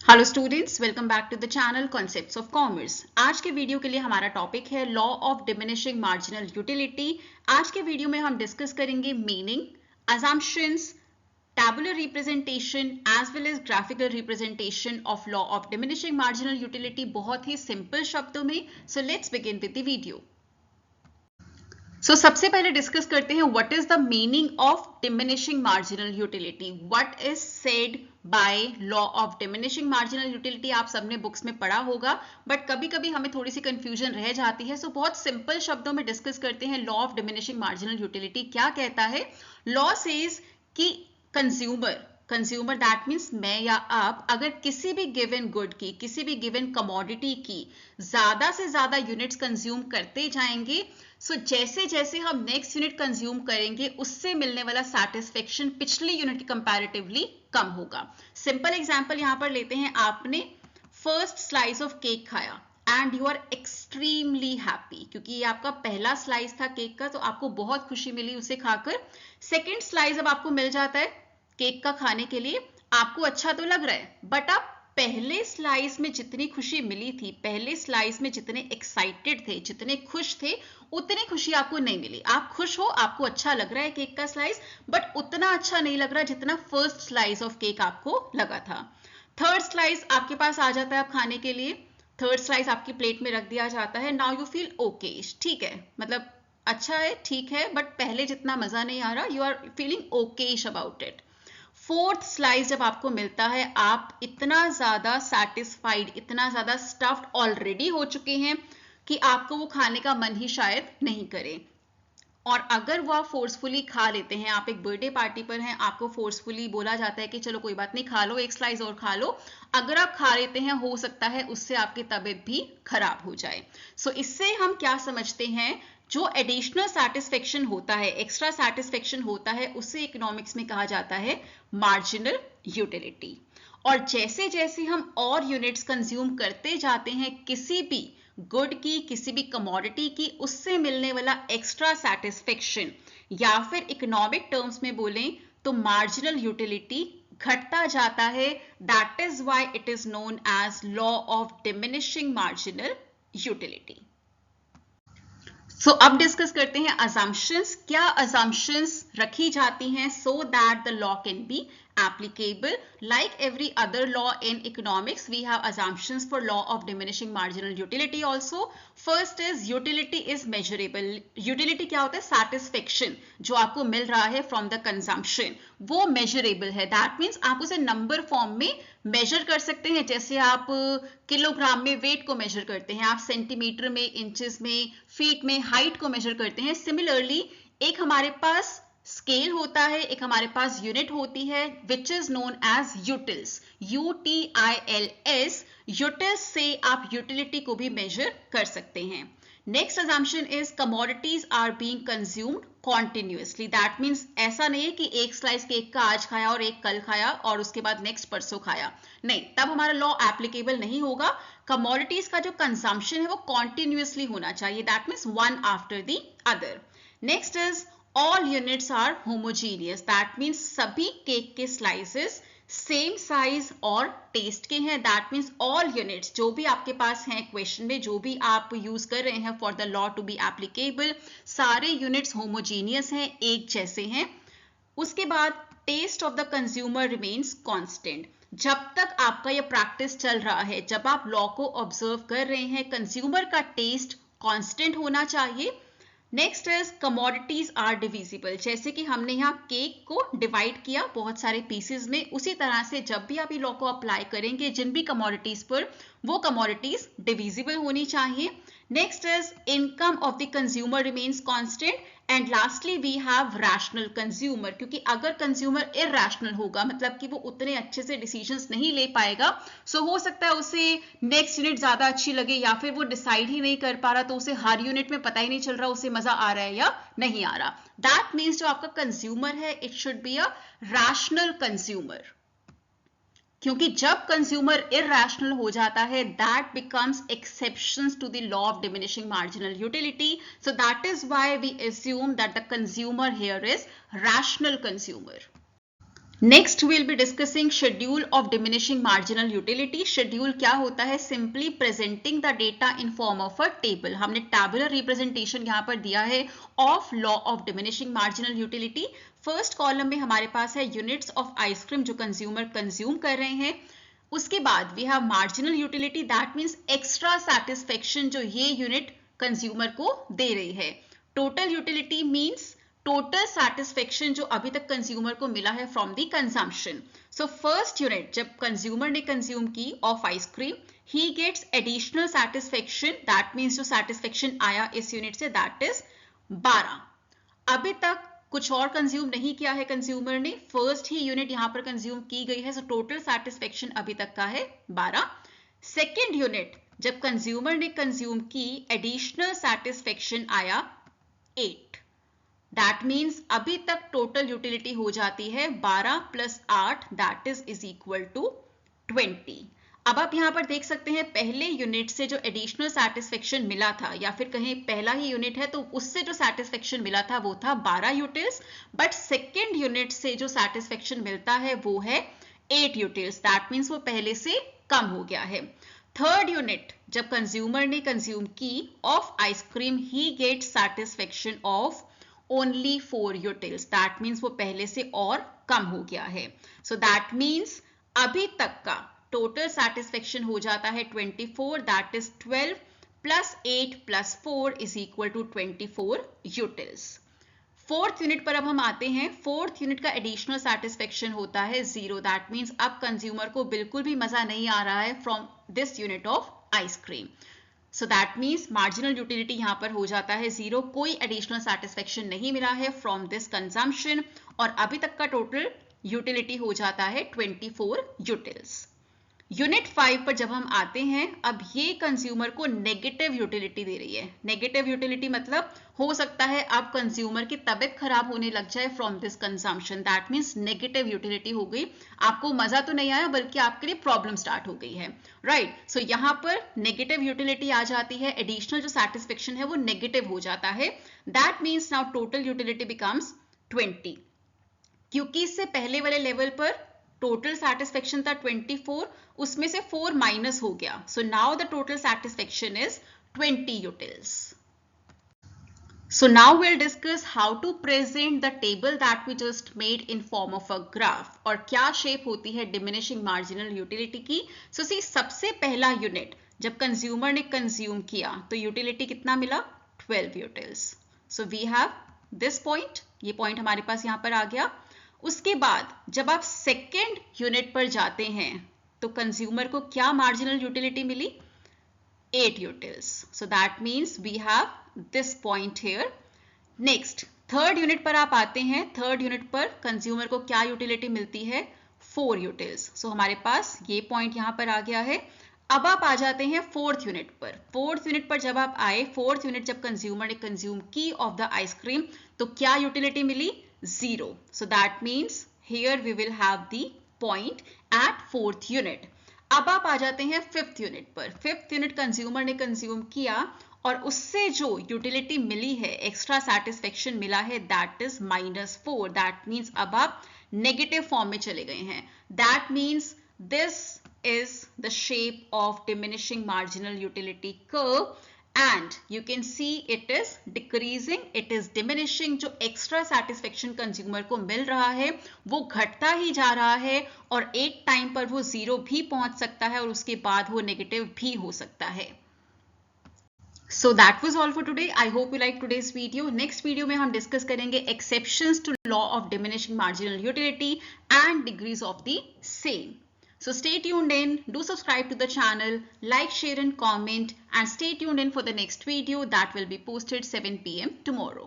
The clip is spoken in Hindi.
Hello students, welcome back to the channel concepts of commerce. आज के वीडियो के लिए हमारा टॉपिक है law of diminishing marginal utility. आज के वीडियो में हम डिस्कस करेंगे meaning, assumptions, tabular representation as well as graphical representation of law of diminishing marginal utility बहुत ही सिंपल शब्दों में। So let's begin with the video. सबसे पहले डिस्कस करते हैं what is the meaning of diminishing marginal utility. What is said by law of diminishing marginal utility आप सबने बुक्स में पढ़ा होगा, बट कभी कभी हमें थोड़ी सी कंफ्यूजन रह जाती है। बहुत सिंपल शब्दों में डिस्कस करते हैं law of diminishing marginal utility क्या कहता है। लॉ सेज कि कंज्यूमर दैट मीन्स मैं या आप अगर किसी भी गिवन गुड की, किसी भी गिवन कमोडिटी की ज्यादा से ज्यादा यूनिट्स कंज्यूम करते जाएंगे, जैसे जैसे हम नेक्स्ट यूनिट कंज्यूम करेंगे उससे मिलने वाला सैटिस्फैक्शन पिछली यूनिट के कंपैरेटिवली कम होगा। सिंपल एग्जांपल यहां पर लेते हैं। आपने फर्स्ट स्लाइस ऑफ केक खाया and you are extremely happy, क्योंकि ये आपका पहला स्लाइस था केक का, तो आपको बहुत खुशी मिली उसे खाकर। सेकेंड स्लाइस जब आपको मिल जाता है केक का खाने के लिए, आपको अच्छा तो लग रहा है, बट आप पहले स्लाइस में जितनी खुशी मिली थी, पहले स्लाइस में जितने एक्साइटेड थे, जितने खुश थे, उतनी खुशी आपको नहीं मिली। आप खुश हो, आपको अच्छा लग रहा है केक का स्लाइस, बट उतना अच्छा नहीं लग रहा जितना फर्स्ट स्लाइस ऑफ केक आपको लगा था। थर्ड स्लाइस आपके पास आ जाता है आप खाने के लिए, थर्ड स्लाइस आपकी प्लेट में रख दिया जाता है। नाउ यू फील ओके, ठीक है, मतलब अच्छा है, ठीक है, बट पहले जितना मजा नहीं आ रहा, you are feeling okayish about it. Fourth slice जब आपको मिलता है, आप इतना ज्यादा सेटिस्फाइड, इतना ज्यादा स्टफ्ड ऑलरेडी हो चुके हैं कि आपको वो खाने का मन ही शायद नहीं करे। और अगर वो आप फोर्सफुली खा लेते हैं, आप एक बर्थडे पार्टी पर हैं, आपको फोर्सफुली बोला जाता है कि चलो कोई बात नहीं, खा लो, एक स्लाइस और खा लो, अगर आप खा लेते हैं, हो सकता है उससे आपकी तबीयत भी खराब हो जाए। इससे हम क्या समझते हैं, जो एडिशनल सैटिस्फैक्शन होता है, एक्स्ट्रा सैटिस्फैक्शन होता है, उसे इकोनॉमिक्स में कहा जाता है मार्जिनल यूटिलिटी। और जैसे जैसे हम और यूनिट्स कंज्यूम करते जाते हैं किसी भी गुड की, किसी भी कमोडिटी की, उससे मिलने वाला एक्स्ट्रा सैटिस्फैक्शन, या फिर इकोनॉमिक टर्म्स में बोलें तो मार्जिनल यूटिलिटी घटता जाता है। That is why it is known as law of diminishing marginal utility. अब डिस्कस करते हैं assumptions। क्या assumptions रखी जाती हैं so that the law can be applicable? Like every other law in economics, we have assumptions for law of diminishing marginal utility also. First is utility is measurable. Utility क्या होता है? Satisfaction जो आपको मिल रहा है from the consumption, वो measurable है। That means आप उसे number form में मेजर कर सकते हैं। जैसे आप किलोग्राम में वेट को मेजर करते हैं, आप सेंटीमीटर में, इंचेस में, फीट में हाइट को मेजर करते हैं। सिमिलरली एक हमारे पास स्केल होता है, एक हमारे पास यूनिट होती है which is known as utils, UTILS। Utils से आप यूटिलिटी को भी मेजर कर सकते हैं। Next assumption is commodities are being consumed continuously. That means ऐसा नहीं है कि एक स्लाइस केक का आज खाया और एक कल खाया और उसके बाद नेक्स्ट परसों खाया, नहीं, तब हमारा लॉ एप्लीकेबल नहीं होगा। कमोडिटीज का जो कंजम्पशन है वो कॉन्टिन्यूसली होना चाहिए, that means one after the other. Next is all units are homogeneous, that means सभी केक के स्लाइसेस सेम साइज और टेस्ट के हैं। दैट मीन्स ऑल यूनिट्स जो भी आपके पास हैं क्वेश्चन में, जो भी आप यूज कर रहे हैं for the law to be applicable, सारे यूनिट्स होमोजीनियस हैं, एक जैसे हैं। उसके बाद taste of the consumer remains constant. जब तक आपका ये प्रैक्टिस चल रहा है, जब आप लॉ को ऑब्जर्व कर रहे हैं, कंज्यूमर का टेस्ट कांस्टेंट होना चाहिए। Next is commodities are divisible. जैसे कि हमने यहाँ केक को डिवाइड किया बहुत सारे पीसेस में, उसी तरह से जब भी आप ये लॉ को अप्लाई करेंगे जिन भी कमोडिटीज पर, वो कमोडिटीज डिविजिबल होनी चाहिए। Next is income of the consumer remains constant. And lastly we have rational consumer, क्योंकि अगर कंज्यूमर इरैशनल होगा, मतलब कि वो उतने अच्छे से डिसीजंस नहीं ले पाएगा, हो सकता है उसे नेक्स्ट यूनिट ज्यादा अच्छी लगे, या फिर वो डिसाइड ही नहीं कर पा रहा, तो उसे हर यूनिट में पता ही नहीं चल रहा उसे मजा आ रहा है या नहीं आ रहा। दैट मीन्स जो आपका कंज्यूमर है, it should be a rational consumer, क्योंकि जब कंज्यूमर इरैशनल हो जाता है, that becomes exceptions to the law of diminishing marginal utility. So that is why we assume that the consumer here is rational consumer. Next will be discussing schedule of diminishing marginal utility. Schedule क्या होता है? Simply presenting the data in form of a table. हमने टैबुलर रिप्रेजेंटेशन यहाँ पर दिया है of law of diminishing marginal utility. First column में हमारे पास है यूनिट्स ऑफ आइसक्रीम जो कंज्यूमर कंज्यूम कर रहे हैं। उसके बाद we have marginal utility, that means extra satisfaction जो ये यूनिट कंज्यूमर को दे रही है। Total utility means total satisfaction जो अभी तक कंज्यूमर को मिला है from the consumption. So first unit जब कंज्यूमर ने कंज्यूम की of ice cream, he gets additional satisfaction, that means जो सेटिस्फेक्शन आया इस यूनिट से दैट इज 12। अभी तक कुछ और कंज्यूम नहीं किया है कंज्यूमर ने, फर्स्ट ही यूनिट यहां पर कंज्यूम की गई है, सो टोटल सेटिस्फेक्शन अभी तक का है 12। सेकेंड यूनिट जब कंज्यूमर ने कंज्यूम की, एडिशनल सेटिस्फेक्शन आया 8। दैट मीन्स अभी तक टोटल यूटिलिटी हो जाती है 12 + 8 दैट इज इक्वल टू 20। अब आप यहां पर देख सकते हैं पहले यूनिट से जो एडिशनल सेटिस्फेक्शन मिला था, या फिर कहें पहला ही यूनिट है तो उससे जो सेटिस्फेक्शन मिला था वो था 12 यूटिल्स, बट सेकेंड यूनिट से जो सेटिस्फेक्शन मिलता है वो है 8 यूटिल्स, दैट मीन्स वो पहले से कम हो गया है। थर्ड यूनिट जब कंज्यूमर ने कंज्यूम की of ice cream, he get satisfaction of only 4 utils, that means वो पहले से और कम हो गया है। so that means अभी तक का total satisfaction हो जाता है 24, that is 12 plus 8 plus 4 is equal to 24 utils। Fourth unit पर अब हम आते हैं। फोर्थ यूनिट का एडिशनल सेटिस्फेक्शन होता है 0, दैट मीन्स अब कंज्यूमर को बिल्कुल भी मजा नहीं आ रहा है from this unit of ice cream. So that means marginal utility यहां पर हो जाता है 0, कोई एडिशनल सेटिस्फेक्शन नहीं मिला है फ्रॉम दिस कंजम्पशन, और अभी तक का टोटल यूटिलिटी हो जाता है 24 यूटिल्स। यूनिट 5 पर जब हम आते हैं, अब ये कंज्यूमर को नेगेटिव यूटिलिटी दे रही है। नेगेटिव यूटिलिटी मतलब हो सकता है अब कंज्यूमर की तबीयत खराब होने लग जाए from this consumption, that means negative utility हो गई। आपको मजा तो नहीं आया बल्कि आपके लिए प्रॉब्लम स्टार्ट हो गई है, राइट। सो यहां पर नेगेटिव यूटिलिटी आ जाती है, एडिशनल जो सेटिस्फेक्शन है वो नेगेटिव हो जाता है, that means now total utility becomes 20। क्योंकि इससे पहले वाले लेवल पर टोटल सेटिस्फेक्शन था 24, उसमें से 4 माइनस हो गया, so now the total satisfaction is 20 utils. So now we'll discuss how to present the table that we just made in form of a graph, और क्या शेप होती है diminishing marginal utility की। So see, सबसे पहला यूनिट जब कंज्यूमर ने कंज्यूम किया तो यूटिलिटी कितना मिला? 12 utils. So we have this point, ये पॉइंट हमारे पास यहां पर आ गया। उसके बाद जब आप सेकेंड यूनिट पर जाते हैं तो कंज्यूमर को क्या marginal utility milli? 8 utils. So that means we have this point here. Next, third unit पर आप आते हैं। थर्ड यूनिट पर कंज्यूमर को क्या यूटिलिटी मिलती है? 4 utils. So हमारे पास ये पॉइंट यहां पर आ गया है। अब आप आ जाते हैं फोर्थ यूनिट पर। फोर्थ यूनिट पर जब आप आए, फोर्थ यूनिट जब कंज्यूमर ने कंज्यूम की ऑफ द आइसक्रीम तो क्या utility milli? 0. So that means here we will have the point at fourth unit. अब आप आ जाते हैं फिफ्थ यूनिट पर। फिफ्थ यूनिट कंज्यूमर ने कंज्यूम किया और उससे जो यूटिलिटी मिली है, एक्स्ट्रा सेटिस्फेक्शन मिला है, दैट इज -4। दैट मीन्स अब आप नेगेटिव फॉर्म में चले गए हैं। That means this is the shape of diminishing marginal utility curve, and you can see it is decreasing, it is diminishing। जो extra satisfaction consumer को मिल रहा है वो घटता ही जा रहा है, और एक टाइम पर वो 0 भी पहुंच सकता है और उसके बाद वो नेगेटिव भी हो सकता है। So that was all for today. I hope you liked today's video. Next video में हम डिस्कस करेंगे exceptions to law of diminishing marginal utility and degrees of the same. So stay tuned in, do subscribe to the channel, like, share and comment, and stay tuned in for the next video that will be posted 7 PM tomorrow.